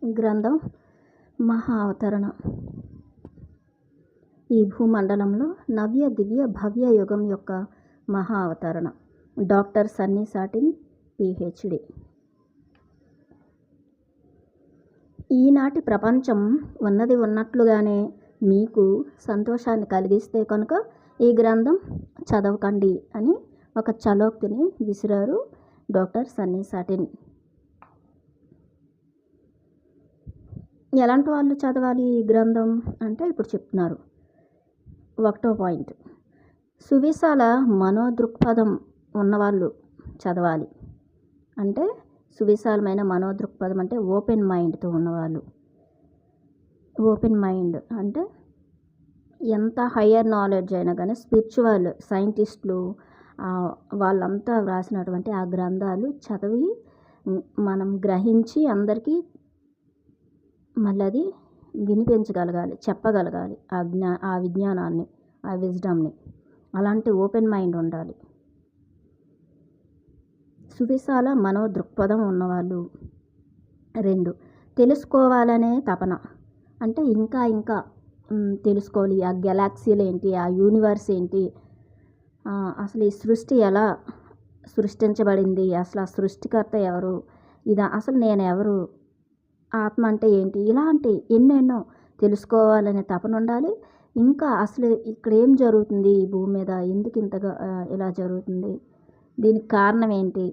గ్రంథం మహా అవతరణ. ఈ భూమండలంలో నవ్య దివ్య భవ్య యుగం యొక్క మహా అవతరణ. Doctor Sunny satin, PhD. ఈనాటి ప్రపంచం ఉన్నది ఉన్నట్లుగానే మీకు సంతోషాన్ని కలిగిస్తే కనుక ఈ గ్రంథం చదవకండి అని ఒక చలోక్తిని విసిరారు డాక్టర్ సన్నీ సాటిన్. ఎలాంటి వాళ్ళు చదవాలి ఈ గ్రంథం అంటే ఇప్పుడు చెప్తున్నారు. 1వ పాయింట్, సువిశాల మనోదృక్పథం ఉన్నవాళ్ళు చదవాలి. అంటే సువిశాలమైన మనోదృక్పథం అంటే ఓపెన్ మైండ్తో ఉన్నవాళ్ళు. ఓపెన్ మైండ్ అంటే ఎంత హయ్యర్ నాలెడ్జ్ అయినా కానీ స్పిరిచువల్ సైంటిస్టులు వాళ్ళంతా వ్రాసినటువంటి ఆ గ్రంథాలు చదివి మనం గ్రహించి అందరికీ మళ్ళీ అది వినిపించగలగాలి, చెప్పగలగాలి ఆ విజ్ఞానాన్ని, ఆ విజ్డమ్ని. అలాంటి ఓపెన్ మైండ్ ఉండాలి. సువిశాల మనోదృక్పథం ఉన్నవాళ్ళు. 2, తెలుసుకోవాలనే తపన. అంటే ఇంకా ఇంకా తెలుసుకోవాలి. ఆ గెలాక్సీలు ఏంటి, ఆ యూనివర్స్ ఏంటి, అసలు ఈ సృష్టి ఎలా సృష్టించబడింది, అసలు ఆ సృష్టికర్త ఎవరు, అసలు నేను ఎవరు, ఆత్మ అంటే ఏంటి, ఇలాంటి ఎన్నెన్నో తెలుసుకోవాలనే తపన ఉండాలి. ఇంకా అసలు ఇక్కడ ఏం జరుగుతుంది ఈ భూమి మీద, ఎందుకు ఇంతగా ఇలా జరుగుతుంది, దీనికి కారణం ఏంటి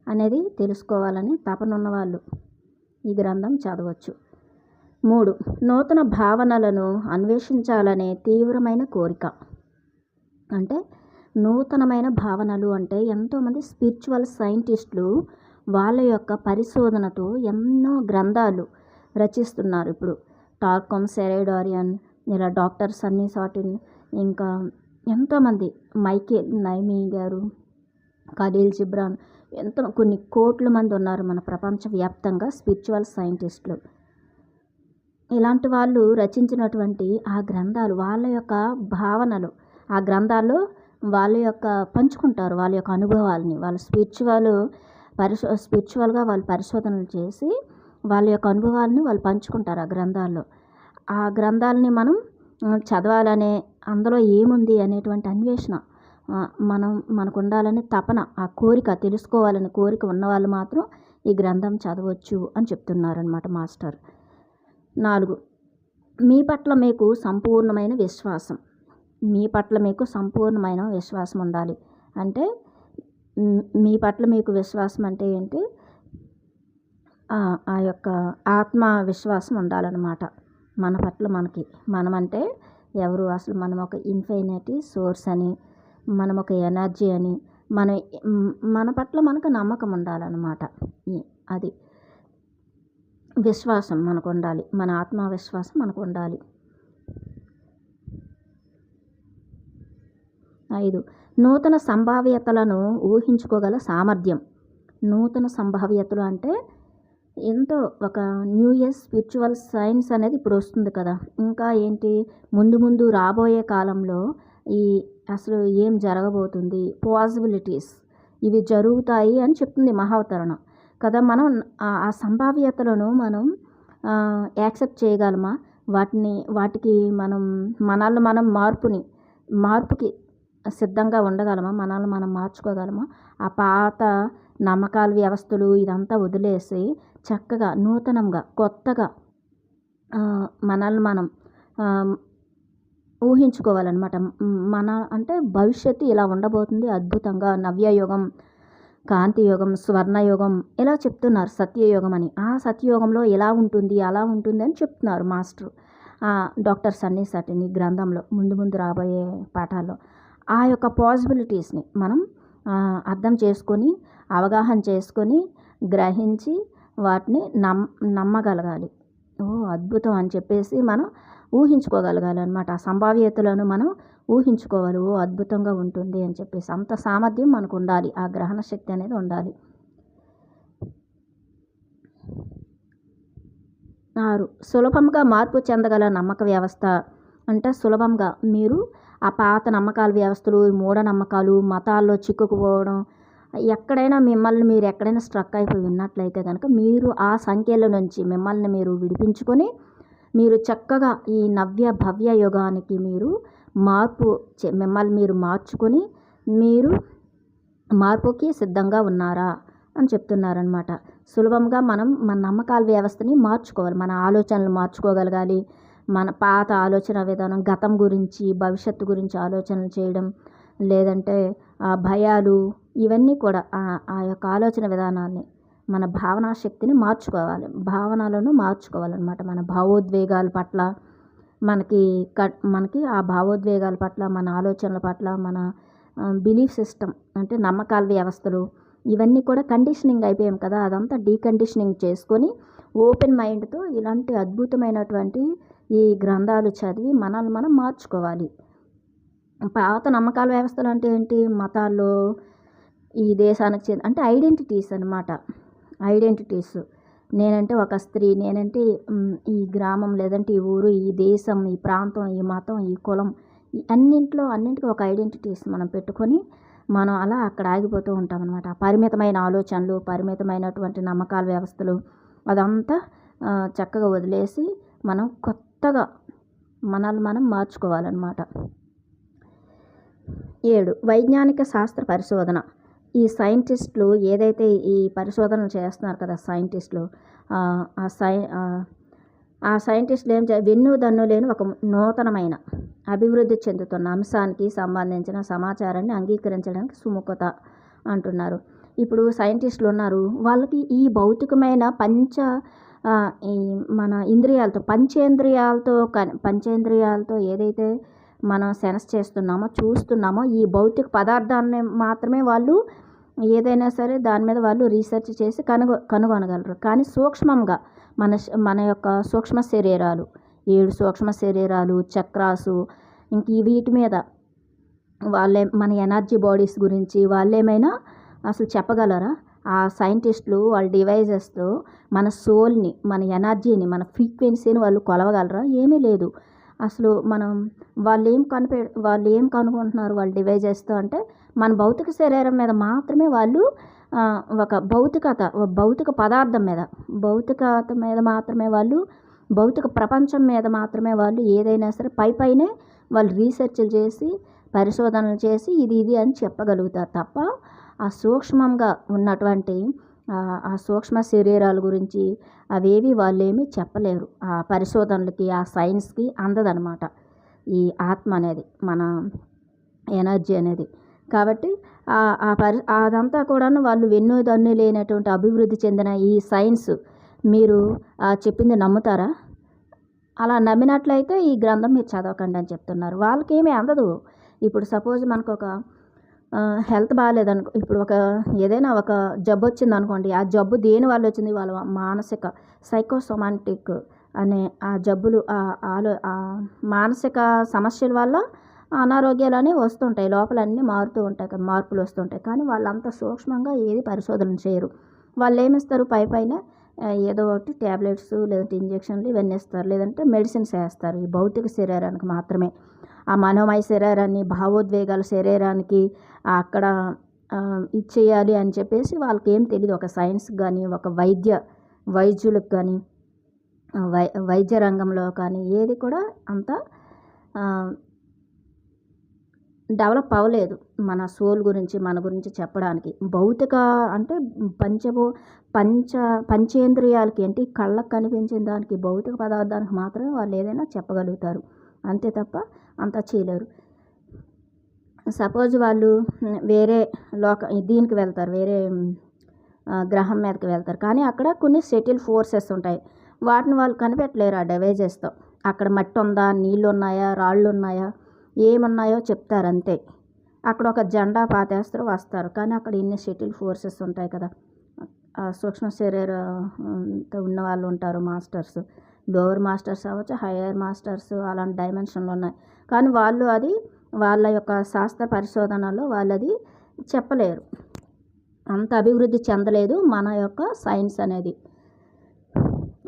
అనేది తెలుసుకోవాలని తపన ఉన్నవాళ్ళు ఈ గ్రంథం చదవచ్చు. 3, నూతన భావనలను అన్వేషించాలనే తీవ్రమైన కోరిక. అంటే నూతనమైన భావనలు అంటే ఎంతోమంది స్పిరిచువల్ సైంటిస్టులు వాళ్ళ యొక్క పరిశోధనతో ఎన్నో గ్రంథాలు రచిస్తున్నారు. ఇప్పుడు టార్కమ్ సెరైడారియన్, ఇలా డాక్టర్ సన్నీ సాటిన్, ఇంకా ఎంతోమంది మైకేల్ నైమీ గారు, ఖలీల్ జిబ్రాన్, కొన్ని కోట్ల మంది ఉన్నారు మన ప్రపంచవ్యాప్తంగా స్పిరిచువల్ సైంటిస్టులు. ఇలాంటి వాళ్ళు రచించినటువంటి ఆ గ్రంథాలు, వాళ్ళ యొక్క భావనలు ఆ గ్రంథాల్లో వాళ్ళ యొక్క పంచుకుంటారు. వాళ్ళ యొక్క అనుభవాలని, వాళ్ళ స్పిరిచువల్గా వాళ్ళు పరిశోధనలు చేసి వాళ్ళ యొక్క అనుభవాలని వాళ్ళు పంచుకుంటారు ఆ గ్రంథాల్లో. ఆ గ్రంథాలని మనం చదవాలనే, అందులో ఏముంది అనేటువంటి అన్వేషణ మనకు ఉండాలని తపన, ఆ కోరిక, తెలుసుకోవాలని కోరిక ఉన్నవాళ్ళు మాత్రం ఈ గ్రంథం చదవచ్చు అని చెప్తున్నారనమాట మాస్టర్. 4, మీ పట్ల మీకు సంపూర్ణమైన విశ్వాసం. మీ పట్ల మీకు సంపూర్ణమైన విశ్వాసం ఉండాలి. అంటే మీ పట్ల మీకు విశ్వాసం అంటే ఏంటి, ఆ యొక్క ఆత్మ విశ్వాసం ఉండాలన్నమాట. మన పట్ల మనమంటే ఎవరు, అసలు మనం ఒక ఇన్ఫైనిటీ సోర్స్ అని, మనం ఒక ఎనర్జీ అని, మన పట్ల మనకు నమ్మకం ఉండాలన్నమాట. అది విశ్వాసం మనకు ఉండాలి, మన ఆత్మవిశ్వాసం మనకు ఉండాలి. 5, నూతన సంభావ్యతలను ఊహించుకోగల సామర్థ్యం. నూతన సంభావ్యతలు అంటే ఎంతో ఒక న్యూ ఇయర్ స్పిరిచువల్ సైన్స్ అనేది ఇప్పుడు వస్తుంది కదా. ఇంకా ఏంటి, ముందు రాబోయే కాలంలో అసలు ఏం జరగబోతుంది, పాసిబిలిటీస్ ఇవి జరుగుతాయి అని చెప్తుంది మహావతరణ కదా. మనం ఆ సంభావ్యతలను మనం యాక్సెప్ట్ చేయగలమా, వాటికి మనల్ని మనం మార్పుకి సిద్ధంగా ఉండగలమా, మనల్ని మనం మార్చుకోగలమా, ఆ పాత నమ్మకాల వ్యవస్థలు ఇదంతా వదిలేసి చక్కగా నూతనంగా కొత్తగా మనల్ని మనం ఊహించుకోవాలన్నమాట. అంటే భవిష్యత్తు ఇలా ఉండబోతుంది అద్భుతంగా, నవ్యయుగం, కాంతియుగం, స్వర్ణయుగం ఇలా చెప్తున్నారు, సత్యయుగం అని. ఆ సత్యయుగంలో ఎలా ఉంటుంది, అలా ఉంటుంది అని చెప్తున్నారు మాస్టర్ డాక్టర్ సన్నీ సాటిన్ ఈ గ్రంథంలో. ముందు రాబోయే పాఠాల్లో ఆ యొక్క పాసిబిలిటీస్ని మనం అర్థం చేసుకొని, అవగాహన చేసుకొని, గ్రహించి వాటిని నమ్మగలగాలి. అద్భుతం అని చెప్పేసి మనం ఊహించుకోగలగాలి అనమాట. ఆ సంభావ్యతలను మనం ఊహించుకోవాలి, అద్భుతంగా ఉంటుంది అని చెప్పేసి. అంత సామర్థ్యం మనకు ఉండాలి, ఆ గ్రహణ శక్తి అనేది ఉండాలి. 6, సులభంగా మార్పు చెందగల నమ్మక వ్యవస్థ. అంటే సులభంగా మీరు ఆ పాత నమ్మకాల వ్యవస్థలు, మూఢనమ్మకాలు, మతాల్లో చిక్కుకుపోవడం, ఎక్కడైనా మీరు ఎక్కడైనా స్ట్రక్ అయిపోయి ఉన్నట్లయితే కనుక మీరు ఆ సంఖ్యల నుంచి మిమ్మల్ని మీరు విడిపించుకొని మీరు చక్కగా ఈ నవ్య భవ్య యుగానికి మీరు మిమ్మల్ని మీరు మార్చుకొని మీరు మార్పుకి సిద్ధంగా ఉన్నారా అని చెప్తున్నారనమాట. సులభంగా మనం మన నమ్మకాల వ్యవస్థని మార్చుకోవాలి, మన ఆలోచనలు మార్చుకోగలగాలి. మన పాత ఆలోచన విధానం, గతం గురించి భవిష్యత్తు గురించి ఆలోచనలు చేయడం, లేదంటే భయాలు, ఇవన్నీ కూడా ఆ యొక్క ఆలోచన విధానాన్ని, మన భావనా శక్తిని మార్చుకోవాలి, భావనలను మార్చుకోవాలన్నమాట. మన భావోద్వేగాల పట్ల మనకి ఆ భావోద్వేగాల పట్ల, మన ఆలోచనల పట్ల, మన బిలీఫ్ సిస్టమ్ అంటే నమ్మకాల వ్యవస్థలు, ఇవన్నీ కూడా కండిషనింగ్ అయిపోయాం కదా, అదంతా డీకండిషనింగ్ చేసుకొని ఓపెన్ మైండ్తో ఇలాంటి అద్భుతమైనటువంటి ఈ గ్రంథాలు చదివి మనల్ని మనం మార్చుకోవాలి. పాత నమ్మకాల వ్యవస్థలు అంటే ఏంటి? మతాల్లో ఈ దేశానికి అంటే ఐడెంటిటీస్ అనమాట. ఐడెంటిటీస్, నేనంటే ఒక స్త్రీ, నేనంటే ఈ గ్రామం, లేదంటే ఈ ఊరు, ఈ దేశం, ఈ ప్రాంతం, ఈ మతం, ఈ కులం, అన్నింటికి ఒక ఐడెంటిటీస్ మనం పెట్టుకొని మనం అలా అక్కడ ఆగిపోతూ ఉంటాం అనమాట. పరిమితమైన ఆలోచనలు, పరిమితమైనటువంటి నమ్మకాల వ్యవస్థలు, అదంతా చక్కగా వదిలేసి మనం కొత్తగా మనల్ని మనం మార్చుకోవాలన్నమాట. 7. వైజ్ఞానిక శాస్త్ర పరిశోధన. ఈ సైంటిస్టులు ఏదైతే ఈ పరిశోధనలు చేస్తున్నారు కదా సైంటిస్టులు, ఆ సైంటిస్టులు వెన్నుదన్ను లేని ఒక నూతనమైన అభివృద్ధి చెందుతున్న అంశానికి సంబంధించిన సమాచారాన్ని అంగీకరించడానికి సుముఖత అంటున్నారు. ఇప్పుడు సైంటిస్టులు ఉన్నారు, వాళ్ళకి ఈ భౌతికమైన ఈ మన ఇంద్రియాలతో, పంచేంద్రియాలతో ఏదైతే మనం సెన్స్ చేస్తున్నామో, చూస్తున్నామో, ఈ భౌతిక పదార్థాన్ని మాత్రమే వాళ్ళు ఏదైనా సరే దాని మీద వాళ్ళు రీసెర్చ్ చేసి కనుగొనగలరు. కానీ సూక్ష్మంగా మన యొక్క సూక్ష్మ శరీరాలు, 7 సూక్ష్మ శరీరాలు, చక్రాసు, ఇంక వీటి మీద మన ఎనర్జీ బాడీస్ గురించి వాళ్ళేమైనా అసలు చెప్పగలరా? ఆ సైంటిస్టులు వాళ్ళ డివైజెస్తో మన సోల్ని, మన ఎనర్జీని, మన ఫ్రీక్వెన్సీని వాళ్ళు కొలవగలరా? ఏమీ లేదు. అసలు వాళ్ళు ఏం కనుగొంటున్నారు వాళ్ళ డివైజెస్తో అంటే, మన భౌతిక శరీరం మీద మాత్రమే వాళ్ళు ఒక భౌతిక పదార్థం మీద, మాత్రమే వాళ్ళు, భౌతిక ప్రపంచం మీద మాత్రమే వాళ్ళు ఏదైనా సరే పైనే వాళ్ళు రీసెర్చ్లు చేసి, పరిశోధనలు చేసి ఇది అని చెప్పగలుగుతారు తప్ప ఆ సూక్ష్మంగా ఉన్నటువంటి ఆ సూక్ష్మ శరీరాల గురించి అవేవి వాళ్ళేమీ చెప్పలేరు. ఆ పరిశోధనలకి, ఆ సైన్స్కి అందదనమాట ఈ ఆత్మ అనేది, మన ఎనర్జీ అనేది. కాబట్టి అదంతా కూడా వాళ్ళు వెన్నుదన్ను లేనటువంటి అభివృద్ధి చెందిన ఈ సైన్స్ మీరు చెప్పింది నమ్ముతారా? అలా నమ్మినట్లయితే ఈ గ్రంథం మీరు చదవకండి అని చెప్తున్నారు. వాళ్ళకేమీ అందదు. ఇప్పుడు సపోజ్ మనకు ఒక హెల్త్ బాగాలేదనుకో, ఇప్పుడు ఏదైనా ఒక జబ్బు వచ్చింది అనుకోండి, ఆ జబ్బు దేని వల్ల వచ్చింది? వాళ్ళ మానసిక సైకోసొమాటిక్ అనే ఆ జబ్బులు, ఆ మానసిక సమస్యల వల్ల అనారోగ్యాలు అనేవి వస్తుంటాయి, లోపలన్నీ మారుతూ ఉంటాయి కదా, మార్పులు వస్తుంటాయి. కానీ వాళ్ళంత సూక్ష్మంగా ఏది పరిశోధన చేయరు. వాళ్ళు ఏమిస్తారు? పైన ఏదో ఒకటి ట్యాబ్లెట్స్, లేదంటే ఇంజక్షన్లు ఇవన్నీ ఇస్తారు, లేదంటే మెడిసిన్స్ వేస్తారు ఈ భౌతిక శరీరానికి మాత్రమే. ఆ మనోమయ శరీరాన్ని, భావోద్వేగాల శరీరానికి అక్కడ ఇచ్చేయాలి అని చెప్పేసి వాళ్ళకి ఏం తెలియదు. ఒక సైన్స్కి కానీ, ఒక వైద్యులకు కానీ, వైద్య రంగంలో కానీ ఏది కూడా అంత డెవలప్ అవ్వలేదు మన సోల్ గురించి, మన గురించి చెప్పడానికి. భౌతిక అంటే పంచేంద్రియాలకి, ఏంటి కళ్ళకు కనిపించిన దానికి, భౌతిక పదార్థానికి మాత్రమే వాళ్ళు ఏదైనా చెప్పగలుగుతారు, అంతే తప్ప అంతా చేయలేరు. సపోజ్ వాళ్ళు వేరే దీనికి వెళ్తారు, వేరే గ్రహం మీదకి వెళ్తారు, కానీ అక్కడ కొన్ని సెటిల్ ఫోర్సెస్ ఉంటాయి, వాటిని వాళ్ళు కనిపెట్టలేరు ఆ డివైజెస్తో. అక్కడ మట్టి ఉందా, నీళ్ళు ఉన్నాయా, రాళ్ళు ఉన్నాయా, ఏమున్నాయో చెప్తారు అంతే. అక్కడ ఒక జెండా పాతేస్తారు, వస్తారు, కానీ అక్కడ ఇన్ని సెటిల్ ఫోర్సెస్ ఉంటాయి కదా. సూక్ష్మ శరీరంతో ఉన్న వాళ్ళు ఉంటారు, మాస్టర్స్, లోవర్ మాస్టర్స్ అవ్వచ్చు, హయ్యర్ మాస్టర్స్, అలాంటి డైమెన్షన్లు ఉన్నాయి. కానీ వాళ్ళు వాళ్ళ యొక్క శాస్త్ర పరిశోధనలో వాళ్ళది చెప్పలేరు, అంత అభివృద్ధి చెందలేదు మన యొక్క సైన్స్ అనేది.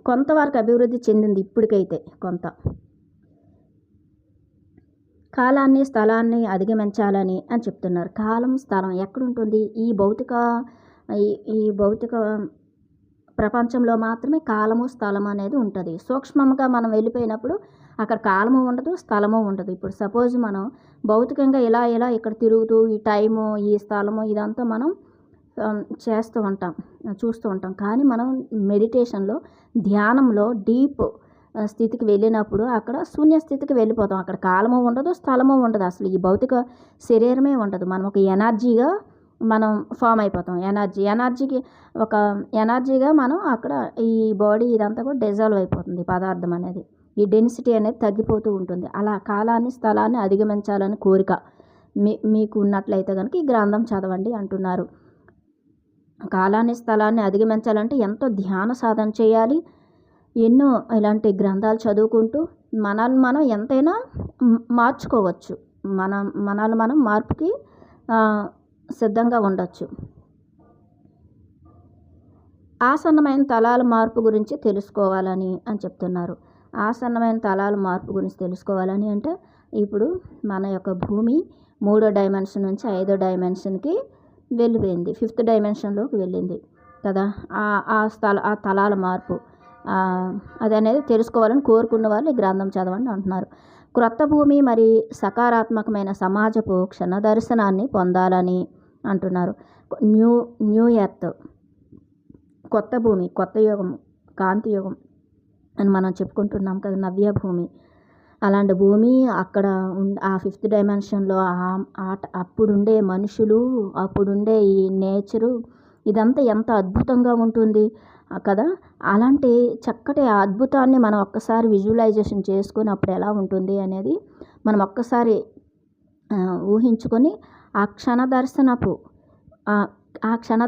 కొంతవరకు అభివృద్ధి చెందింది ఇప్పటికైతే కొంత. కాలాన్ని స్థలాన్ని అధిగమించాలని అని చెప్తున్నారు. కాలం స్థలం ఎక్కడుంటుంది? ఈ భౌతిక ప్రపంచంలో మాత్రమే కాలము స్థలం అనేది ఉంటుంది. సూక్ష్మంగా మనం వెళ్ళిపోయినప్పుడు అక్కడ కాలము ఉండదు, స్థలము ఉండదు. ఇప్పుడు సపోజ్ మనం భౌతికంగా ఇలా ఇక్కడ తిరుగుతూ ఈ టైము, ఈ స్థలము ఇదంతా మనం చేస్తూ ఉంటాం, చూస్తూ ఉంటాం. కానీ మనం మెడిటేషన్లో, ధ్యానంలో డీప్ స్థితికి వెళ్ళినప్పుడు అక్కడ శూన్య స్థితికి వెళ్ళిపోతాం. అక్కడ కాలము ఉండదు, స్థలము ఉండదు. అసలు ఈ భౌతిక శరీరమే ఉండదు. మనం ఒక ఎనర్జీగా మనం ఫామ్ అయిపోతాం. ఒక ఎనర్జీగా మనం అక్కడ ఈ బాడీ ఇదంతా కూడా డిజాల్వ్ అయిపోతుంది. పదార్థం అనేది, ఈ డెన్సిటీ అనేది తగ్గిపోతూ ఉంటుంది. అలా కాలాన్ని స్థలాన్ని అధిగమించాలని కోరిక మీకు ఉన్నట్లయితే కనుక ఈ గ్రంథం చదవండి అంటున్నారు. కాలాన్ని స్థలాన్ని అధిగమించాలంటే ఎంతో ధ్యాన సాధన చేయాలి. ఎన్నో ఇలాంటి గ్రంథాలు చదువుకుంటూ మనల్ని మనం ఎంతైనా మార్చుకోవచ్చు. మనల్ని మనం మార్పుకి సిద్ధంగా ఉండొచ్చు. ఆసన్నమైన తలాల మార్పు గురించి తెలుసుకోవాలని అని చెప్తున్నారు. ఆసన్నమైన తలాల మార్పు గురించి తెలుసుకోవాలని అంటే ఇప్పుడు మన యొక్క భూమి 3వ డైమెన్షన్ నుంచి 5వ డైమెన్షన్కి వెళ్ళిపోయింది, 5th డైమెన్షన్లోకి వెళ్ళింది కదా. ఆ తలాల మార్పు అది అనేది తెలుసుకోవాలని కోరుకున్న వాళ్ళు ఈ గ్రంథం చదవండి అంటున్నారు. క్రొత్త భూమి మరి సకారాత్మకమైన సమాజపు క్షణ దర్శనాన్ని పొందాలని అంటున్నారు. న్యూ ఎర్త్, కొత్త భూమి, కొత్త యుగం, కాంతి యుగం అని మనం చెప్పుకుంటున్నాం కదా, నవ్య భూమి. అలాంటి భూమి అక్కడ ఆ 5th డైమెన్షన్లో అప్పుడుండే మనుషులు, అప్పుడుండే ఈ నేచరు ఇదంతా ఎంత అద్భుతంగా ఉంటుంది కదా. అలాంటి చక్కటి అద్భుతాన్ని మనం ఒక్కసారి విజువలైజేషన్ చేసుకొని అప్పుడు ఎలా ఉంటుంది అనేది మనం ఒక్కసారి ఊహించుకొని ఆ క్షణ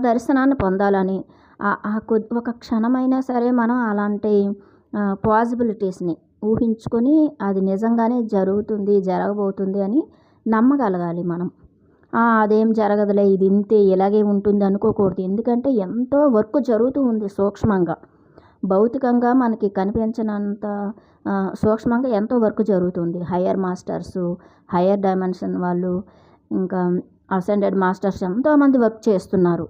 దర్శనాన్ని పొందాలని, ఒక క్షణమైనా సరే మనం అలాంటి పాసిబిలిటీస్ని ఊహించుకొని అది నిజంగానే జరగబోతుంది అని నమ్మగలగాలి మనం. అదేం జరగదులే, ఇది ఇంతే, ఇలాగే ఉంటుంది అనుకోకూడదు. ఎందుకంటే ఎంతో వర్క్ జరుగుతూ ఉంది సూక్ష్మంగా, భౌతికంగా మనకి కనిపించినంత సూక్ష్మంగా ఎంతో వర్క్ జరుగుతుంది. హయ్యర్ మాస్టర్సు, హయ్యర్ డైమెన్షన్ వాళ్ళు, ఇంకా అసెండెడ్ మాస్టర్స్ ఎంతోమంది వర్క్ చేస్తున్నారు.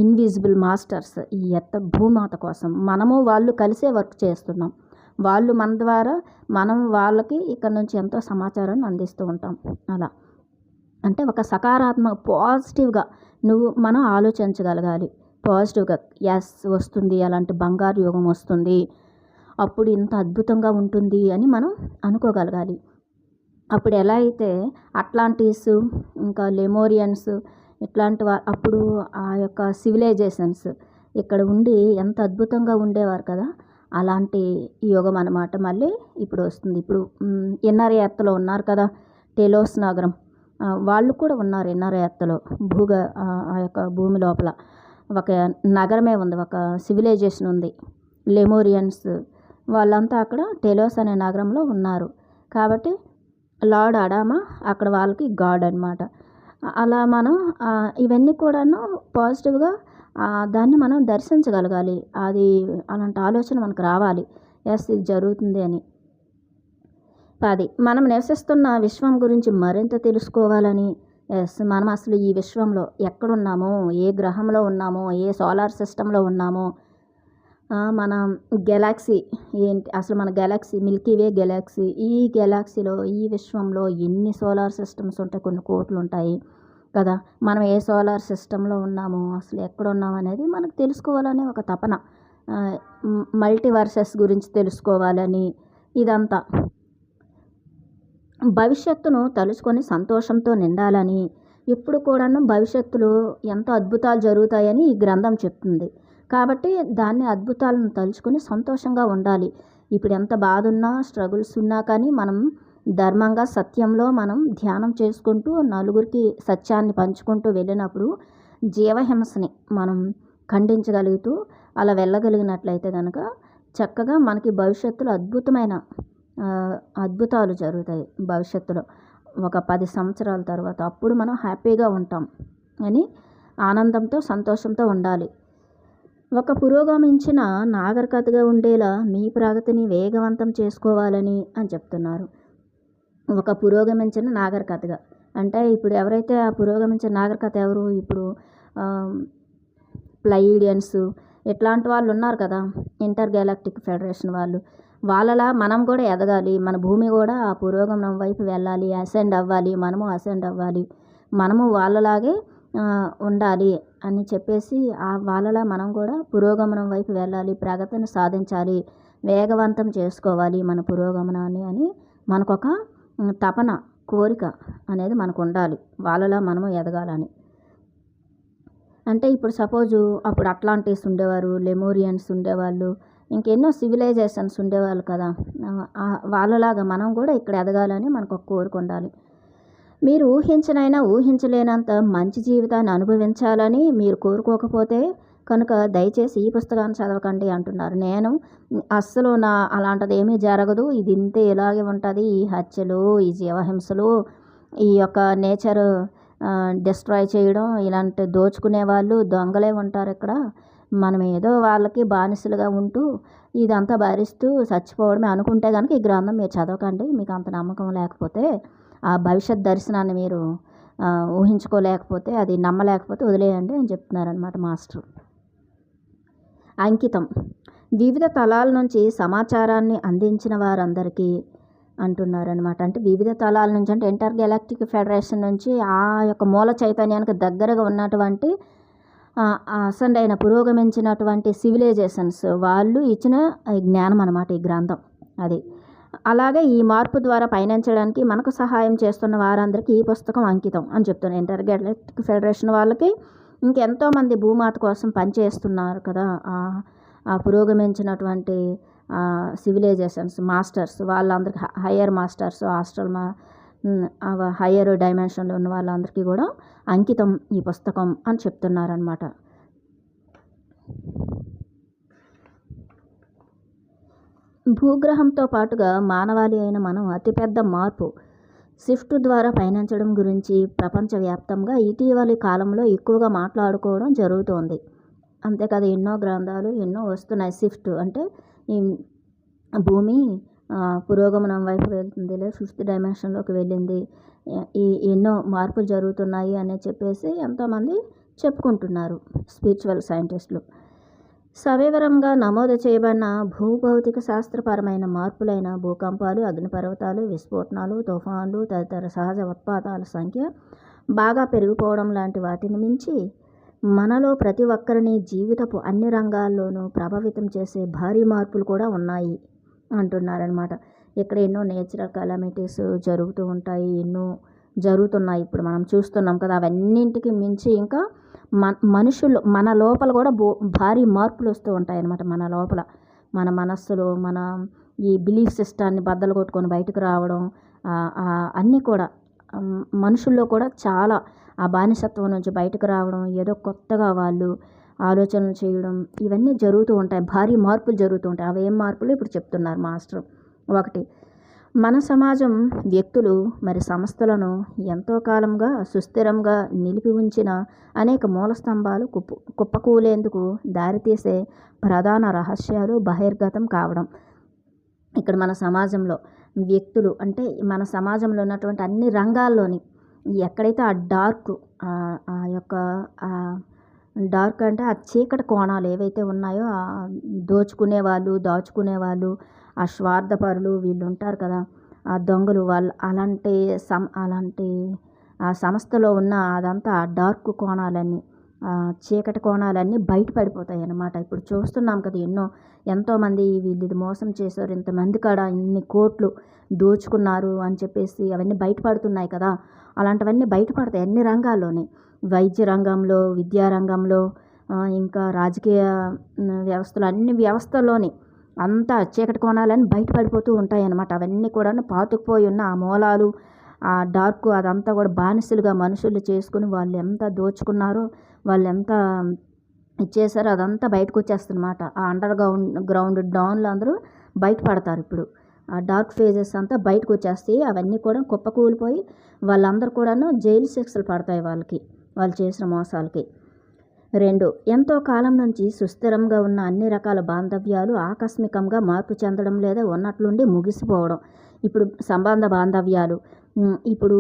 ఇన్విజిబుల్ మాస్టర్స్ ఈ భూమాత కోసం మనము వాళ్ళు కలిసే వర్క్ చేస్తున్నాం. వాళ్ళు మన ద్వారా మనం వాళ్ళకి ఇక్కడ నుంచి ఎంతో సమాచారాన్ని అందిస్తూ ఉంటాం. అలా అంటే ఒక సకారాత్మక పాజిటివ్గా మనం ఆలోచించగలగాలి. పాజిటివ్గా ఎస్ వస్తుంది, అలాంటి బంగారు యుగం వస్తుంది, అప్పుడు ఇంత అద్భుతంగా ఉంటుంది అని మనం అనుకోగలగాలి. అప్పుడు ఎలా అయితే అట్లాంటిస్, ఇంకా లెమోరియన్స్ ఇట్లాంటి అప్పుడు ఆ యొక్క సివిలైజేషన్స్ ఇక్కడ ఉండి ఎంత అద్భుతంగా ఉండేవారు కదా, అలాంటి యుగం అన్నమాట. మళ్ళీ ఇప్పుడు వస్తుంది. ఇప్పుడు ఎన్ఆర్ ఎర్త్లో ఉన్నారు కదా, టెలోస్ నగరం, వాళ్ళు కూడా ఉన్నారు ఎన్ఆర్ ఎర్త్లో. ఆ యొక్క భూమి లోపల ఒక నగరమే ఉంది, ఒక సివిలైజేషన్ ఉంది. లెమోరియన్స్ వాళ్ళంతా అక్కడ టెలోస్ అనే నగరంలో ఉన్నారు. కాబట్టి లార్డ్ అడామా అక్కడ వాళ్ళకి గాడ్ అనమాట. అలా మనం ఇవన్నీ కూడాను పాజిటివ్గా దాన్ని మనం దర్శించగలగాలి. అలాంటి ఆలోచన మనకు రావాలి, ఎస్ ఇది జరుగుతుంది అని. 10 మనం నివసిస్తున్న విశ్వం గురించి మరింత తెలుసుకోవాలని. ఎస్ మనం అసలు ఈ విశ్వంలో ఎక్కడున్నామో, ఏ గ్రహంలో ఉన్నామో, ఏ సోలార్ సిస్టంలో ఉన్నామో, మన గెలాక్సీ ఏంటి, అసలు మన గెలాక్సీ మిల్కీవే గెలాక్సీ, ఈ గెలాక్సీలో ఈ విశ్వంలో ఎన్ని సోలార్ సిస్టమ్స్ ఉంటాయి, కొన్ని కోట్లు ఉంటాయి కదా. మనం ఏ సోలార్ సిస్టంలో ఉన్నామో, అసలు ఎక్కడ ఉన్నామో అనేది మనకు తెలుసుకోవాలనే ఒక తపన. మల్టీవర్సెస్ గురించి తెలుసుకోవాలని, ఇదంతా భవిష్యత్తును తలుచుకొని సంతోషంతో నిండాలని. ఎప్పుడు కూడాను భవిష్యత్తులో ఎంతో అద్భుతాలు జరుగుతాయని ఈ గ్రంథం చెప్తుంది. కాబట్టి దాన్ని అద్భుతాలను తలుచుకొని సంతోషంగా ఉండాలి. ఇప్పుడు ఎంత బాధ ఉన్నా, స్ట్రగుల్స్ ఉన్నా కానీ మనం ధర్మంగా, సత్యంలో మనం ధ్యానం చేసుకుంటూ నలుగురికి సత్యాన్ని పంచుకుంటూ వెళ్ళినప్పుడు జీవహింసని మనం ఖండించగలుగుతూ అలా వెళ్ళగలిగినట్లయితే కనుక చక్కగా మనకి భవిష్యత్తులో అద్భుతాలు జరుగుతాయి. భవిష్యత్తులో ఒక 10 సంవత్సరాల తర్వాత అప్పుడు మనం హ్యాపీగా ఉంటాం అని ఆనందంతో, సంతోషంతో ఉండాలి. ఒక పురోగమించిన నాగరికతగా ఉండేలా మీ ప్రగతిని వేగవంతం చేసుకోవాలని అని చెప్తున్నారు. ఒక పురోగమించిన నాగరికతగా. అంటే ఇప్పుడు ఎవరైతే ఆ పురోగమించిన నాగరికత ఎవరు? ఇప్పుడు ప్లైడియన్స్ ఇట్లాంటి వాళ్ళు ఉన్నారు కదా, ఇంటర్ గ్యాలాక్టిక్ ఫెడరేషన్ వాళ్ళు. వాళ్ళలా మనం కూడా ఎదగాలి, మన భూమి కూడా ఆ పురోగమనం వైపు వెళ్ళాలి, అసెండ్ అవ్వాలి, మనము అసెండ్ అవ్వాలి, మనము వాళ్ళలాగే ఉండాలి అని చెప్పేసి వాళ్ళలా మనం కూడా పురోగమనం వైపు వెళ్ళాలి, ప్రగతిని సాధించాలి, వేగవంతం చేసుకోవాలి మన పురోగమనాన్ని అని మనకొక తపన, కోరిక అనేది మనకు ఉండాలి, వాళ్ళలా మనము ఎదగాలని. అంటే ఇప్పుడు సపోజు అప్పుడు అట్లాంటిస్ ఉండేవారు, లెమోరియన్స్ ఉండేవాళ్ళు, ఇంకెన్నో సివిలైజేషన్స్ ఉండేవాళ్ళు కదా, వాళ్ళలాగా మనం కూడా ఇక్కడ ఎదగాలని మనకు ఒక కోరిక ఉండాలి. మీరు ఊహించలేనంత మంచి జీవితాన్ని అనుభవించాలని మీరు కోరుకోకపోతే కనుక దయచేసి ఈ పుస్తకాన్ని చదవకండి అంటున్నారు. నేను అస్సలు అలాంటిది ఏమీ జరగదు, ఇది ఇంతే ఇలాగే ఉంటుంది, ఈ హత్యలు, ఈ జీవహింసలు, ఈ యొక్క నేచర్ డిస్ట్రాయ్ చేయడం, ఇలాంటి దోచుకునే వాళ్ళు దొంగలే ఉంటారు ఇక్కడ, మనం ఏదో వాళ్ళకి బానిసలుగా ఉంటూ ఇదంతా భరిస్తూ చచ్చిపోవడమే అనుకుంటే కనుక ఈ గ్రంథం మీరు చదవకండి. మీకు అంత నమ్మకం లేకపోతే, ఆ భవిష్యత్ దర్శనాన్ని మీరు ఊహించుకోలేకపోతే, అది నమ్మలేకపోతే వదిలేయండి అని చెప్తున్నారనమాట మాస్టర్. అంకితం. వివిధ తలాల నుంచి సమాచారాన్ని అందించిన వారందరికీ అంటున్నారనమాట. అంటే వివిధ తలాల నుంచి అంటే ఇంటర్ గ్యాలాక్టిక్ ఫెడరేషన్ నుంచి ఆ యొక్క మూల చైతన్యానికి దగ్గరగా ఉన్నటువంటి అసెండ్ అయిన పురోగమించినటువంటి సివిలైజేషన్స్ వాళ్ళు ఇచ్చిన జ్ఞానం అనమాట ఈ గ్రంథం. అది అలాగే ఈ మార్పు ద్వారా పయనించడానికి మనకు సహాయం చేస్తున్న వారందరికీ ఈ పుస్తకం అంకితం అని చెప్తున్నాను. ఇంటర్ గ్యాలాక్టిక్ ఫెడరేషన్ వాళ్ళకి, ఇంకెంతోమంది భూమాత కోసం పనిచేస్తున్నారు కదా, ఆ పురోగమించినటువంటి సివిలైజేషన్స్ మాస్టర్స్, వాళ్ళందరికీ హయ్యర్ మాస్టర్స్, హయ్యర్ డైమెన్షన్లో ఉన్న వాళ్ళందరికీ కూడా అంకితం ఈ పుస్తకం అని చెప్తున్నారనమాట. భూగ్రహంతో పాటుగా మానవాళి అయిన మనం అతిపెద్ద మార్పు షిఫ్ట్ ద్వారా పయనించడం గురించి ప్రపంచవ్యాప్తంగా ఇటీవలి కాలంలో ఎక్కువగా మాట్లాడుకోవడం జరుగుతోంది. అంతేకాదు ఎన్నో గ్రంథాలు ఎన్నో వస్తున్నాయి. షిఫ్ట్ అంటే ఈ భూమి పురోగమనం వైపు వెళ్తుంది, లేదా ఫిఫ్త్ డైమెన్షన్లోకి వెళ్ళింది, ఈ ఎన్నో మార్పులు జరుగుతున్నాయి అని చెప్పేసి ఎంతోమంది చెప్పుకుంటున్నారు స్పిరిచువల్ సైంటిస్టులు. సవివరంగా నమోదు చేయబడిన భూభౌతిక శాస్త్రపరమైన మార్పులైన భూకంపాలు, అగ్నిపర్వతాలు, విస్ఫోటనాలు, తుఫాన్లు తదితర సహజ ఉత్పాతాల సంఖ్య బాగా పెరిగిపోవడం లాంటి వాటిని మించి మనలో ప్రతి ఒక్కరిని జీవితపు అన్ని రంగాల్లోనూ ప్రభావితం చేసే భారీ మార్పులు కూడా ఉన్నాయి అంటున్నారనమాట. ఇక్కడ ఎన్నో నేచురల్ కెలామిటీస్ జరుగుతూ ఉంటాయి, ఎన్నో జరుగుతున్నాయి, ఇప్పుడు మనం చూస్తున్నాం కదా. అవన్నింటికి మించి ఇంకా మనుషులు మన లోపల కూడా భారీ మార్పులు వస్తూ ఉంటాయి అన్నమాట. మన లోపల మన మనస్సులో మన ఈ బిలీఫ్ సిస్టాన్ని బద్దలు కొట్టుకొని బయటకు రావడం, అన్నీ కూడా మనుషుల్లో కూడా చాలా ఆ బానిసత్వం నుంచి బయటకు రావడం, ఏదో కొత్తగా వాళ్ళు ఆలోచనలు చేయడం, ఇవన్నీ జరుగుతూ ఉంటాయి, భారీ మార్పులు జరుగుతూ ఉంటాయి. అవి ఏం మార్పులు ఇప్పుడు చెప్తున్నారు మాస్టర్. ఒకటి, మన సమాజం వ్యక్తులు మరి సంస్థలను ఎంతో కాలంగా సుస్థిరంగా నిలిపి ఉంచిన అనేక మూల స్తంభాలు కుప్పకూలేందుకు దారితీసే ప్రధాన రహస్యాలు బహిర్గతం కావడం. ఇక్కడ మన సమాజంలో వ్యక్తులు అంటే మన సమాజంలో ఉన్నటువంటి అన్ని రంగాల్లోని ఎక్కడైతే ఆ డార్క్, ఆ యొక్క డార్క్ అంటే ఆ చీకటి కోణాలు ఏవైతే ఉన్నాయో, దోచుకునే వాళ్ళు, దాచుకునే వాళ్ళు, ఆ స్వార్థపరులు వీళ్ళు ఉంటారు కదా, ఆ దొంగలు, వాళ్ళు అలాంటి ఆ సంస్థలో ఉన్న అదంతా ఆ డార్క్ కోణాలన్నీ, చీకటి కోణాలన్నీ బయటపడిపోతాయి అన్నమాట. ఇప్పుడు చూస్తున్నాం కదా, ఎంతోమంది వీళ్ళు ఇది మోసం చేశారు, ఇంతమంది కాడ ఇన్ని కోట్లు దోచుకున్నారు అని చెప్పేసి అవన్నీ బయటపడుతున్నాయి కదా. అలాంటివన్నీ బయటపడతాయి అన్ని రంగాల్లోని, వైద్య రంగంలో, విద్యారంగంలో, ఇంకా రాజకీయ వ్యవస్థలు, అన్ని వ్యవస్థల్లోని అంతా చీకటి కోణాలన్నీ బయటపడిపోతూ ఉంటాయి అన్నమాట. అవన్నీ కూడా పాతుకుపోయి ఉన్న ఆ మూలాలు, ఆ డార్క్, అదంతా కూడా బానిసలుగా మనుషులు చేసుకుని వాళ్ళు ఎంత దోచుకున్నారో, వాళ్ళు ఎంత ఇచ్చేసారో అదంతా బయటకు వచ్చేస్తుందన్నమాట. ఆ అండర్ గ్రౌండ్ డౌన్లు అందరూ బయటపడతారు. ఇప్పుడు ఆ డార్క్ ఫేజెస్ అంతా బయటకు వచ్చేస్తాయి. అవన్నీ కూడా కుప్పకూలిపోయి వాళ్ళందరూ కూడాను జైలు శిక్షలు పడతాయి వాళ్ళకి, వాళ్ళు చేసిన మోసాలకి. 2 ఎంతో కాలం నుంచి సుస్థిరంగా ఉన్న అన్ని రకాల బాంధవ్యాలు ఆకస్మికంగా మార్పు చెందడం లేదా ఉన్నట్లుండి ముగిసిపోవడం. ఇప్పుడు సంబంధ బాంధవ్యాలు ఇప్పుడు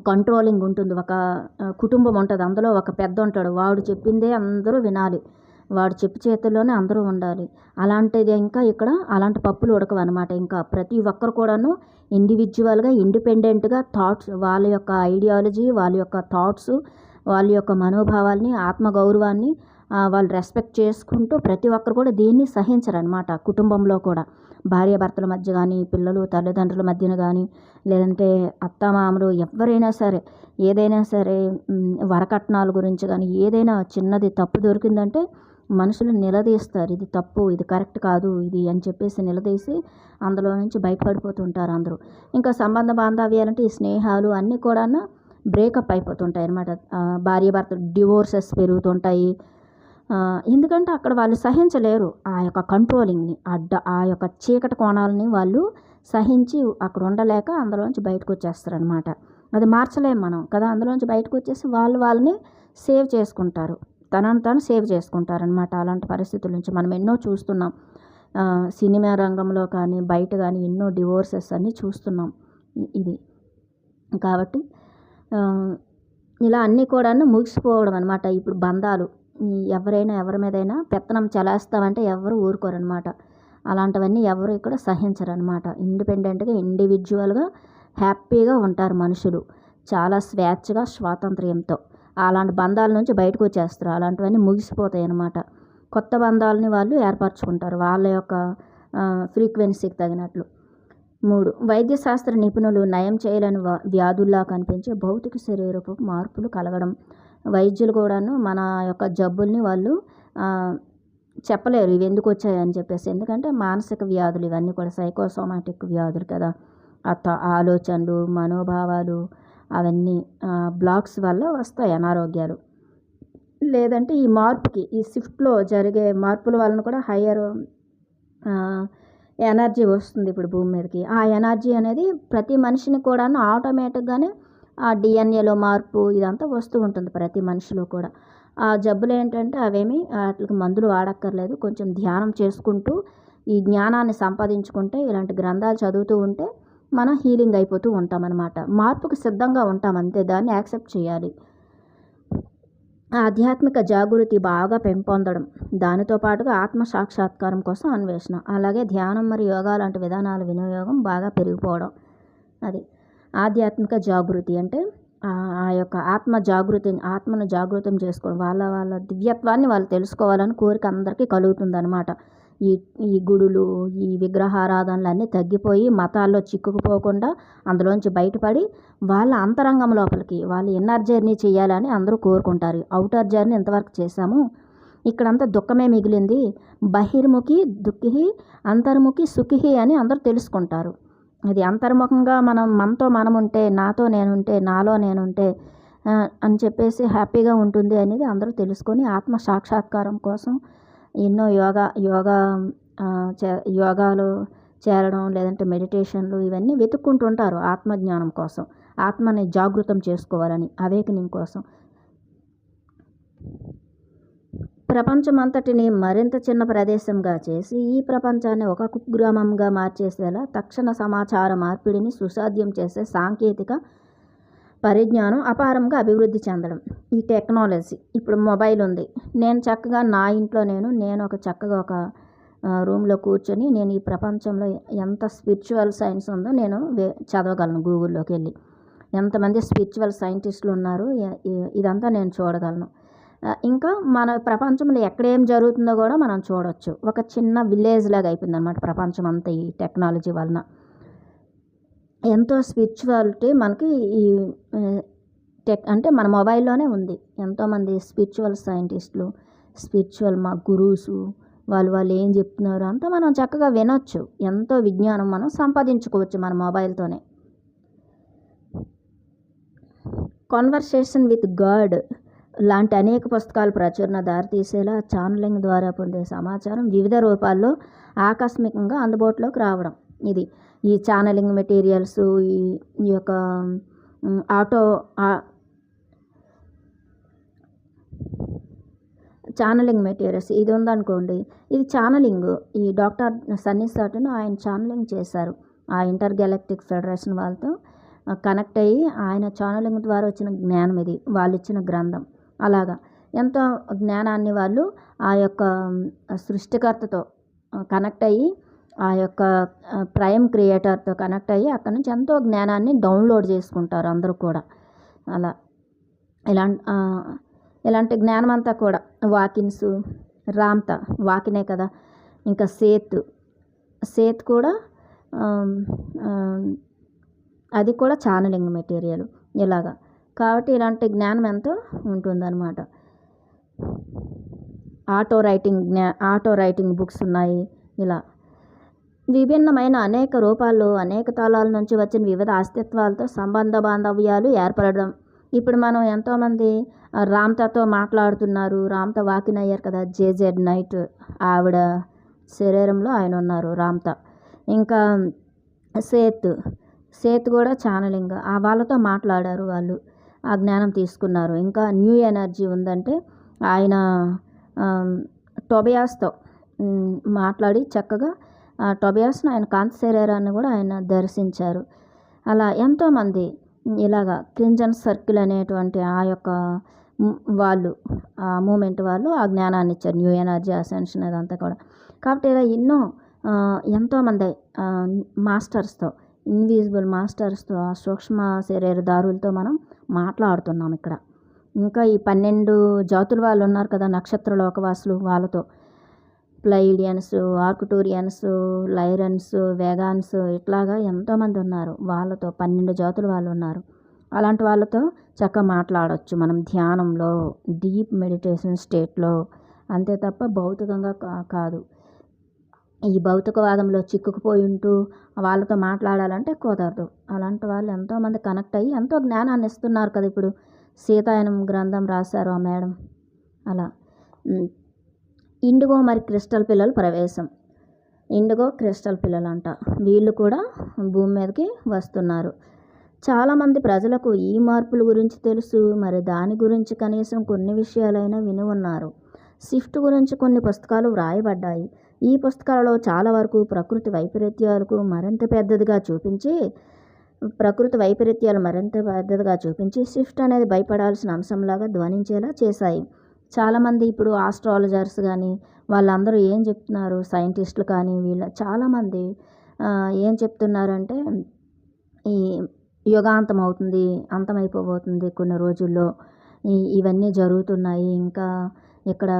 కంట్రోలింగ్ ఉంటుంది. ఒక కుటుంబం ఉంటుంది. అందులో ఒక పెద్ద ఉంటాడు. వాడు చెప్పిందే అందరూ వినాలి. వాడు చెప్పు చేతుల్లోనే అందరూ ఉండాలి. అలాంటిది ఇంకా ఇక్కడ అలాంటి పప్పులు ఉడకవన్నమాట. ఇంకా ప్రతి ఒక్కరు కూడాను ఇండివిజువల్గా ఇండిపెండెంట్గా థాట్స్ వాళ్ళ యొక్క ఐడియాలజీ, వాళ్ళ యొక్క థాట్స్, వాళ్ళ యొక్క మనోభావాల్ని, ఆత్మగౌరవాన్ని వాళ్ళు రెస్పెక్ట్ చేసుకుంటూ ప్రతి ఒక్కరు కూడా దీన్ని సహించరనమాట. కుటుంబంలో కూడా భార్యాభర్తల మధ్య కానీ, పిల్లలు తల్లిదండ్రుల మధ్యన కానీ, లేదంటే అత్తామామలు ఎవరైనా సరే ఏదైనా సరే వరకట్నాల గురించి కానీ ఏదైనా చిన్నది తప్పు దొరికిందంటే మనుషులు నిలదీస్తారు. ఇది తప్పు, ఇది కరెక్ట్ కాదు, ఇది అని చెప్పేసి నిలదీసి అందులో నుంచి బయటపడిపోతుంటారు అందరూ. ఇంకా సంబంధ బాంధవ్యాలంటే ఈ స్నేహాలు అన్నీ కూడాను బ్రేకప్ అయిపోతుంటాయి అన్నమాట. భార్యాభర్తలు డివోర్సెస్ పెరుగుతుంటాయి. ఎందుకంటే అక్కడ వాళ్ళు సహించలేరు ఆ యొక్క కంట్రోలింగ్ని, ఆ యొక్క చీకటి కోణాలని వాళ్ళు సహించి అక్కడ ఉండలేక అందులోంచి బయటకు వచ్చేస్తారనమాట. అది మార్చలేము మనం కదా. అందులోంచి బయటకు వచ్చేసి వాళ్ళని సేవ్ చేసుకుంటారు, తనను తాను సేవ్ చేసుకుంటారనమాట. అలాంటి పరిస్థితుల నుంచి మనం ఎన్నో చూస్తున్నాం. సినిమా రంగంలో కానీ బయట కానీ ఎన్నో డివోర్సెస్ అన్నీ చూస్తున్నాం. ఇది కాబట్టి ఇలా అన్నీ కూడాను ముగిసిపోవడం అనమాట. ఇప్పుడు బంధాలు ఎవరైనా ఎవరి మీదైనా పెత్తనం చలాస్తామంటే ఎవరు ఊరుకోరనమాట. అలాంటివన్నీ ఎవరు ఇక్కడ సహించరనమాట. ఇండిపెండెంట్గా ఇండివిజువల్గా హ్యాపీగా ఉంటారు మనుషులు, చాలా స్వేచ్ఛగా స్వాతంత్ర్యంతో. అలాంటి బంధాల నుంచి బయటకు వచ్చేస్తారు. అలాంటివన్నీ ముగిసిపోతాయి అన్నమాట. కొత్త బంధాలని వాళ్ళు ఏర్పరచుకుంటారు వాళ్ళ యొక్క ఫ్రీక్వెన్సీకి తగినట్లు. 3 వైద్యశాస్త్ర నిపుణులు నయం చేయలేని వ్యాధుల్లా కనిపించే భౌతిక శరీరపు మార్పులు కలగడం. వైద్యులు కూడాను మన యొక్క జబ్బుల్ని వాళ్ళు చెప్పలేరు ఇవి ఎందుకు వచ్చాయని చెప్పేసి. ఎందుకంటే మానసిక వ్యాధులు ఇవన్నీ కూడా సైకోసోమాటిక్ వ్యాధులు కదా. ఆలోచనలు, మనోభావాలు అవన్నీ బ్లాక్స్ వల్ల వస్తాయి అనారోగ్యాలు. లేదంటే ఈ మార్పుకి, ఈ షిఫ్ట్లో జరిగే మార్పుల వలన కూడా హయ్యర్ ఎనర్జీ వస్తుంది ఇప్పుడు భూమి మీదకి. ఆ ఎనర్జీ అనేది ప్రతి మనిషిని కూడాను ఆటోమేటిక్గానే ఆ డిఎన్ఏలో మార్పు ఇదంతా వస్తూ ఉంటుంది ప్రతి మనిషిలో కూడా. ఆ జబ్బులు ఏంటంటే అవేమి వాటికి మందులు వాడక్కర్లేదు. కొంచెం ధ్యానం చేసుకుంటూ ఈ జ్ఞానాన్ని సంపాదించుకుంటే, ఇలాంటి గ్రంథాలు చదువుతూ ఉంటే మనం హీలింగ్ అయిపోతూ ఉంటామన్నమాట. మార్పుకు సిద్ధంగా ఉంటాం అంతే, దాన్ని యాక్సెప్ట్ చేయాలి. ఆధ్యాత్మిక జాగృతి బాగా పెంపొందడం, దానితో పాటుగా ఆత్మ సాక్షాత్కారం కోసం అన్వేషణ, అలాగే ధ్యానం మరియు యోగా లాంటి విధానాల వినియోగం బాగా పెరిగిపోవడం. అది ఆధ్యాత్మిక జాగృతి అంటే ఆ యొక్క ఆత్మను జాగృతం చేసుకోవడం, వాళ్ళ దివ్యత్వాన్ని వాళ్ళు తెలుసుకోవాలని కోరిక అందరికీ కలుగుతుందన్నమాట. ఈ గుడులు, ఈ విగ్రహారాధనలు అన్నీ తగ్గిపోయి మతాల్లో చిక్కుకుపోకుండా అందులోంచి బయటపడి వాళ్ళ అంతరంగం లోపలికి వాళ్ళు ఇన్నర్ జర్నీ చేయాలని అందరూ కోరుకుంటారు. అవుటర్ జర్నీ ఎంతవరకు చేశాము, ఇక్కడంతా దుఃఖమే మిగిలింది. బహిర్ముఖి దుఃఖి, అంతర్ముఖి సుఖి అని అందరూ తెలుసుకుంటారు. ఇది అంతర్ముఖంగా మనతో మనం ఉంటే, నాతో నేనుంటే, నాలో నేనుంటే అని చెప్పేసి హ్యాపీగా ఉంటుంది అనేది అందరూ తెలుసుకొని ఆత్మ సాక్షాత్కారం కోసం ఎన్నో యోగాలో చేరడం, లేదంటే మెడిటేషన్లు ఇవన్నీ వెతుక్కుంటుంటారు ఆత్మజ్ఞానం కోసం, ఆత్మని జాగృతం చేసుకోవాలని, అవేకనింగ్ కోసం. ప్రపంచమంతటిని మరింత చిన్న ప్రదేశంగా చేసి ఈ ప్రపంచాన్ని ఒక కుగ్రామంగా మార్చేసేలా తక్షణ సమాచార మార్పిడిని సుసాధ్యం చేసే సాంకేతిక పరిజ్ఞానం అపారంగా అభివృద్ధి చెందడం. ఈ టెక్నాలజీ ఇప్పుడు మొబైల్ ఉంది. నేను చక్కగా నా ఇంట్లో నేను ఒక చక్కగా ఒక రూమ్లో కూర్చొని నేను ఈ ప్రపంచంలో ఎంత స్పిరిచువల్ సైన్స్ ఉందో నేను చదవగలను. గూగుల్లోకి వెళ్ళి ఎంతమంది స్పిరిచువల్ సైంటిస్టులు ఉన్నారు ఇదంతా నేను చూడగలను. ఇంకా మన ప్రపంచంలో ఎక్కడేం జరుగుతుందో కూడా మనం చూడవచ్చు. ఒక చిన్న విలేజ్ లాగా అయిపోయింది అన్నమాట ప్రపంచం అంతా ఈ టెక్నాలజీ వలన. ఎంతో స్పిరిచువాలిటీ మనకి ఈ అంటే మన మొబైల్లోనే ఉంది. ఎంతోమంది స్పిరిచువల్ సైంటిస్టులు, స్పిరిచువల్ గురూసు వాళ్ళు ఏం చెప్తున్నారు అంతా మనం చక్కగా వినొచ్చు. ఎంతో విజ్ఞానం మనం సంపాదించుకోవచ్చు మన మొబైల్తోనే. కన్వర్సేషన్ విత్ గాడ్ లాంటి అనేక పుస్తకాలు ప్రచురణ దారితీసేలా ఛానలింగ్ ద్వారా పొందే సమాచారం వివిధ రూపాల్లో ఆకస్మికంగా అందుబాటులోకి రావడం. ఇది ఈ ఛానలింగ్ మెటీరియల్స్, ఈ యొక్క ఛానలింగ్ మెటీరియల్స్ ఇది ఉందనుకోండి, ఇది ఛానలింగ్. ఈ డాక్టర్ సన్నీ సర్టన్ ఆయన ఛానలింగ్ చేశారు ఆ ఇంటర్ గ్యాలక్టిక్ ఫెడరేషన్ వాళ్ళతో కనెక్ట్ అయ్యి ఆయన ఛానలింగ్ ద్వారా వచ్చిన జ్ఞానం ఇది, వాళ్ళు ఇచ్చిన గ్రంథం. అలాగా ఎంతో జ్ఞానాన్ని వాళ్ళు ఆ యొక్క సృష్టికర్తతో కనెక్ట్ అయ్యి, ఆ యొక్క ప్రైమ్ క్రియేటర్తో కనెక్ట్ అయ్యి అక్కడి నుంచి ఎంతో జ్ఞానాన్ని డౌన్లోడ్ చేసుకుంటారు అందరూ కూడా. అలా ఇలాంటి జ్ఞానం అంతా కూడా వాకిన్స్, రామ్తా వాకినే కదా, ఇంకా సేత్ కూడా అది కూడా ఛానలింగ్ మెటీరియల్ ఇలాగా. కాబట్టి ఇలాంటి జ్ఞానం ఎంతో ఉంటుందన్నమాట. ఆటో రైటింగ్ బుక్స్ ఉన్నాయి. ఇలా విభిన్నమైన అనేక రూపాల్లో అనేక తలాల నుంచి వచ్చిన వివిధ అస్తిత్వాలతో సంబంధ బాంధవ్యాలు ఏర్పడడం. ఇప్పుడు మనం ఎంతోమంది రామ్తాతో మాట్లాడుతున్నారు. రామ్తా వాకిన్ అయ్యారు కదా, జేజెడ్ నైట్ ఆవిడ శరీరంలో ఆయన ఉన్నారు రామ్తా. ఇంకా సేత్ కూడా ఛానలింగ్, ఆ వాళ్ళతో మాట్లాడారు వాళ్ళు, ఆ జ్ఞానం తీసుకున్నారు. ఇంకా న్యూ ఎనర్జీ ఉందంటే ఆయన టొబియాస్తో మాట్లాడి చక్కగా టొబియాస్ను ఆయన కాంతి శరీరాన్ని కూడా ఆయన దర్శించారు. అలా ఎంతోమంది ఇలాగా క్రింజన్ సర్కిల్ అనేటువంటి ఆ యొక్క వాళ్ళు ఆ మూమెంట్ వాళ్ళు ఆ జ్ఞానాన్ని ఇచ్చారు, న్యూ ఎనర్జీ అసెన్షన్ అదంతా కూడా. కాబట్టి ఇలా ఎంతోమంది మాస్టర్స్తో, ఇన్విజిబుల్ మాస్టర్స్తో, ఆ సూక్ష్మ శరీరదారులతో మనం మాట్లాడుతున్నాం ఇక్కడ. ఇంకా ఈ 12 జాతుల వాళ్ళు ఉన్నారు కదా, నక్షత్ర లోకవాసులు, వాళ్ళతో ప్లైడియన్స్, ఆర్కుటూరియన్స్, లైరన్స్, వేగాన్స్ ఇట్లాగా ఎంతోమంది ఉన్నారు. వాళ్ళతో 12 జాతుల వాళ్ళు ఉన్నారు. అలాంటి వాళ్ళతో చక్కగా మాట్లాడవచ్చు మనం ధ్యానంలో, డీప్ మెడిటేషన్ స్టేట్లో. అంతే తప్ప భౌతికంగా కాదు. ఈ భౌతికవాదంలో చిక్కుకుపోయి ఉంటూ వాళ్ళతో మాట్లాడాలంటే కుదరదు. అలాంటి వాళ్ళు ఎంతోమంది కనెక్ట్ అయ్యి ఎంతో జ్ఞానాన్ని ఇస్తున్నారు కదా. ఇప్పుడు సీతాయనం గ్రంథం రాశారు ఆ మేడం. అలా ఇండిగో మరి క్రిస్టల్ పిల్లలు ప్రవేశం. ఇండిగో క్రిస్టల్ పిల్లలంట, వీళ్ళు కూడా భూమి మీదకి వస్తున్నారు. చాలామంది ప్రజలకు ఈ మార్పుల గురించి తెలుసు, మరి దాని గురించి కనీసం కొన్ని విషయాలైనా విని ఉన్నారు. షిఫ్ట్ గురించి కొన్ని పుస్తకాలు వ్రాయబడ్డాయి. ఈ పుస్తకాలలో చాలా వరకు ప్రకృతి వైపరీత్యాలు మరింత పెద్దదిగా చూపించి షిఫ్ట్ అనేది భయపడాల్సిన అంశంలాగా ధ్వనించేలా చేశాయి. చాలామంది ఇప్పుడు ఆస్ట్రాలజర్స్ కానీ వాళ్ళందరూ ఏం చెప్తున్నారు, సైంటిస్టులు కానీ వీళ్ళ చాలామంది ఏం చెప్తున్నారంటే ఈ యుగాంతం అవుతుంది, అంతమైపోబోతుంది కొన్ని రోజుల్లో, ఇవన్నీ జరుగుతున్నాయి, ఇంకా ఇక్కడ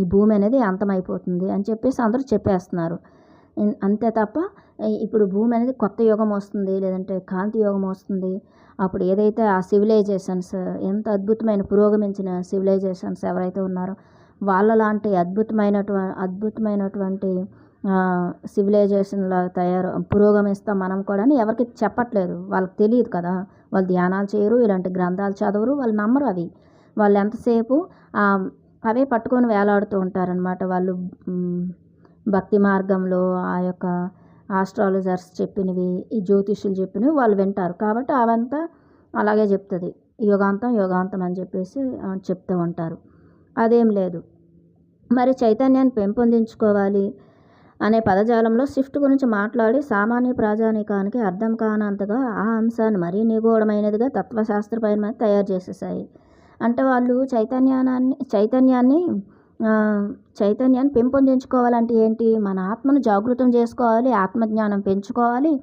ఈ భూమి అనేది అంతమైపోతుంది అని చెప్పేసి అందరూ చెప్పేస్తున్నారు. అంతే తప్ప ఇప్పుడు భూమి అనేది కొత్త యుగం వస్తుంది, లేదంటే కాంతి యుగం వస్తుంది. అప్పుడు ఏదైతే ఆ సివిలైజేషన్స్, ఎంత అద్భుతమైన పురోగమించిన సివిలైజేషన్స్ ఎవరైతే ఉన్నారో వాళ్ళలాంటి అద్భుతమైనటువంటి సివిలైజేషన్లా పురోగమిస్తాం మనం కూడా అని ఎవరికి చెప్పట్లేదు. వాళ్ళకి తెలియదు కదా, వాళ్ళు ధ్యానాలు చేయరు, ఇలాంటి గ్రంథాలు చదవరు, వాళ్ళు నమ్మరు అవి. వాళ్ళు ఎంతసేపు అవే పట్టుకొని వేలాడుతూ ఉంటారనమాట. వాళ్ళు భక్తి మార్గంలో ఆ యొక్క ఆస్ట్రాలజర్స్ చెప్పినవి, ఈ జ్యోతిష్యులు చెప్పినవి వాళ్ళు వింటారు. కాబట్టి అవంతా అలాగే చెప్తుంది, యోగాంతం అని చెప్పేసి చెప్తూ ఉంటారు. అదేం లేదు. మరి చైతన్యాన్ని పెంపొందించుకోవాలి అనే పదజాలంలో షిఫ్ట్ గురించి మాట్లాడి సామాన్య ప్రజానీకానికి అర్థం కానంతగా ఆ అంశాన్ని మరీ నిగూఢమైనదిగా తత్వశాస్త్రపరమైన తయారు చేసేసాయి. అంటే వాళ్ళు చైతన్యాన్ని పెంపొందించుకోవాలంటే ఏంటి, మన ఆత్మను జాగృతం చేసుకోవాలి, ఆత్మజ్ఞానం పెంచుకోవాలి,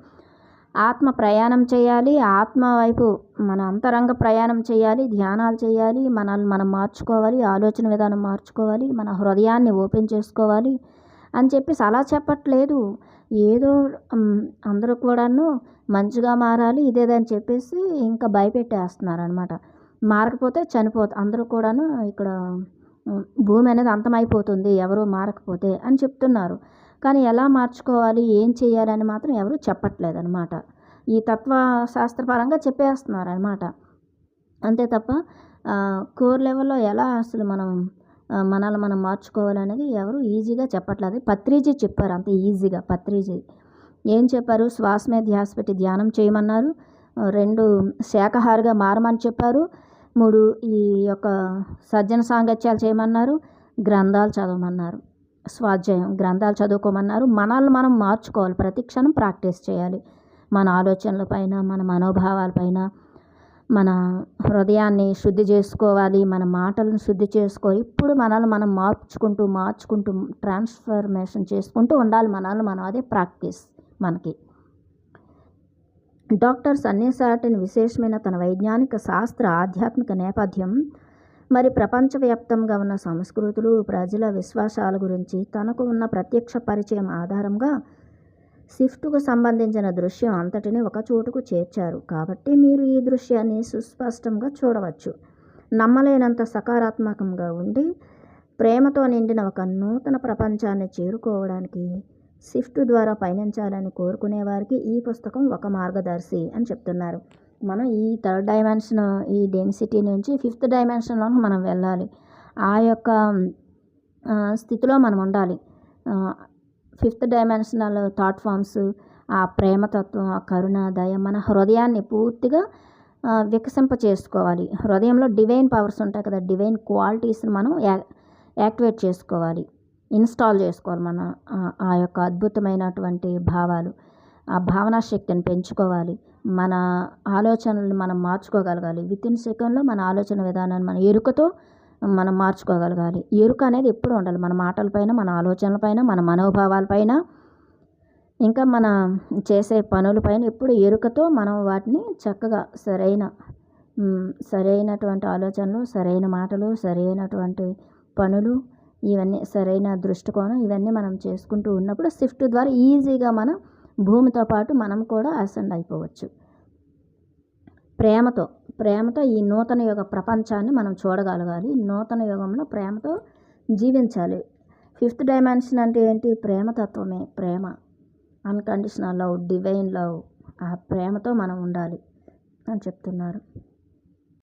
ఆత్మ ప్రయాణం చేయాలి, ఆత్మ వైపు మన అంతరంగ ప్రయాణం చేయాలి, ధ్యానాలు చేయాలి, మనల్ని మనం మార్చుకోవాలి, ఆలోచన విధానం మార్చుకోవాలి, మన హృదయాన్ని ఓపెన్ చేసుకోవాలి అని చెప్పేసి అలా చెప్పట్లేదు. ఏదో అందరూ కూడాను మంచిగా మారాలి ఇదేదని చెప్పేసి ఇంకా భయపెట్టేస్తున్నారు అనమాట. మారకపోతే అందరూ కూడాను ఇక్కడ భూమి అనేది అంతమైపోతుంది ఎవరు మారకపోతే అని చెప్తున్నారు. కానీ ఎలా మార్చుకోవాలి, ఏం చేయాలని మాత్రం ఎవరు చెప్పట్లేదు అనమాట. ఈ తత్వశాస్త్రపరంగా చెప్పేస్తున్నారు అనమాట. అంతే తప్ప కోర్ లెవెల్లో ఎలా అసలు మనల్ని మనం మార్చుకోవాలనేది ఎవరు ఈజీగా చెప్పట్లేదు. పత్రిజీ చెప్పారు అంత ఈజీగా. పత్రిజీ ఏం చెప్పారు, శ్వాస మీద ధ్యాస పెట్టి ధ్యానం చేయమన్నారు, 2 శాకాహారిగా మారమని చెప్పారు, 3 ఈ యొక్క సజ్జన సాంగత్యాలు చేయమన్నారు, గ్రంథాలు చదవమన్నారు. స్వాధ్యాయం గ్రంథాలు చదువుకోమన్నారు. మనల్ని మనం మార్చుకోవాలి. ప్రతి క్షణం ప్రాక్టీస్ చేయాలి. మన ఆలోచనల పైన, మన మనోభావాల పైన, మన హృదయాన్ని శుద్ధి చేసుకోవాలి. మన మాటలను శుద్ధి చేసుకోవాలి. ఇప్పుడు మనల్ని మనం మార్చుకుంటూ ట్రాన్స్ఫర్మేషన్ చేసుకుంటూ ఉండాలి. మనల్ని మనం, అదే ప్రాక్టీస్ మనకి. డాక్టర్ సన్నిసాటిని విశేషమైన తన వైజ్ఞానిక శాస్త్ర ఆధ్యాత్మిక నేపథ్యం, మరి ప్రపంచవ్యాప్తంగా ఉన్న సంస్కృతులు, ప్రజల విశ్వాసాల గురించి తనకు ఉన్న ప్రత్యక్ష పరిచయం ఆధారంగా షిఫ్ట్కు సంబంధించిన దృశ్యం అంతటిని ఒక చోటుకు చేర్చారు. కాబట్టి మీరు ఈ దృశ్యాన్ని సుస్పష్టంగా చూడవచ్చు. నమ్మలేనంత సకారాత్మకంగా ఉండి ప్రేమతో నిండిన ఒక నూతన ప్రపంచాన్ని చేరుకోవడానికి షిఫ్ట్ ద్వారా పయనించాలని కోరుకునే వారికి ఈ పుస్తకం ఒక మార్గదర్శి అని చెప్తున్నారు. మనం ఈ థర్డ్ డైమెన్షన్, ఈ డెన్సిటీ నుంచి ఫిఫ్త్ డైమెన్షన్లోకి మనం వెళ్ళాలి. ఆ యొక్క స్థితిలో మనం ఉండాలి. ఫిఫ్త్ డైమెన్షనల్ థాట్ ఫామ్స్, ఆ ప్రేమతత్వం, ఆ కరుణ, దయ మన హృదయాన్ని పూర్తిగా వికసింప చేసుకోవాలి. హృదయంలో డివైన్ పవర్స్ ఉంటాయి కదా, డివైన్ క్వాలిటీస్ని మనం యాక్టివేట్ చేసుకోవాలి, ఇన్స్టాల్ చేసుకోవాలి. మన ఆ యొక్క అద్భుతమైనటువంటి భావాలు, ఆ భావనా శక్తిని పెంచుకోవాలి. మన ఆలోచనల్ని మనం మార్చుకోగలగాలి. వితిన్ సెకండ్లో మన ఆలోచన విధానాన్ని మన ఎరుకతో మనం మార్చుకోగలగాలి. ఎరుక అనేది ఎప్పుడు ఉండాలి. మన మాటలపైన, మన ఆలోచనలపైన, మన మనోభావాలపైన, ఇంకా మన చేసే పనులపైన ఎప్పుడు ఎరుకతో మనం వాటిని చక్కగా సరైనటువంటి ఆలోచనలు, సరైన మాటలు, సరైనటువంటి పనులు, ఇవన్నీ సరైన దృష్టికోణం, ఇవన్నీ మనం చేసుకుంటూ ఉన్నప్పుడు షిఫ్ట్ ద్వారా ఈజీగా మనం భూమితో పాటు మనం కూడా అసెండ్ అయిపోవచ్చు. ప్రేమతో ఈ నూతన యుగ ప్రపంచాన్ని మనం చూడగలగాలి. నూతన యుగంలో ప్రేమతో జీవించాలి. ఫిఫ్త్ డైమెన్షన్ అంటే ఏంటి? ప్రేమతత్వమే. ప్రేమ, అన్కండిషనల్ లవ్, డివైన్ లవ్, ఆ ప్రేమతో మనం ఉండాలి అని చెప్తున్నారు.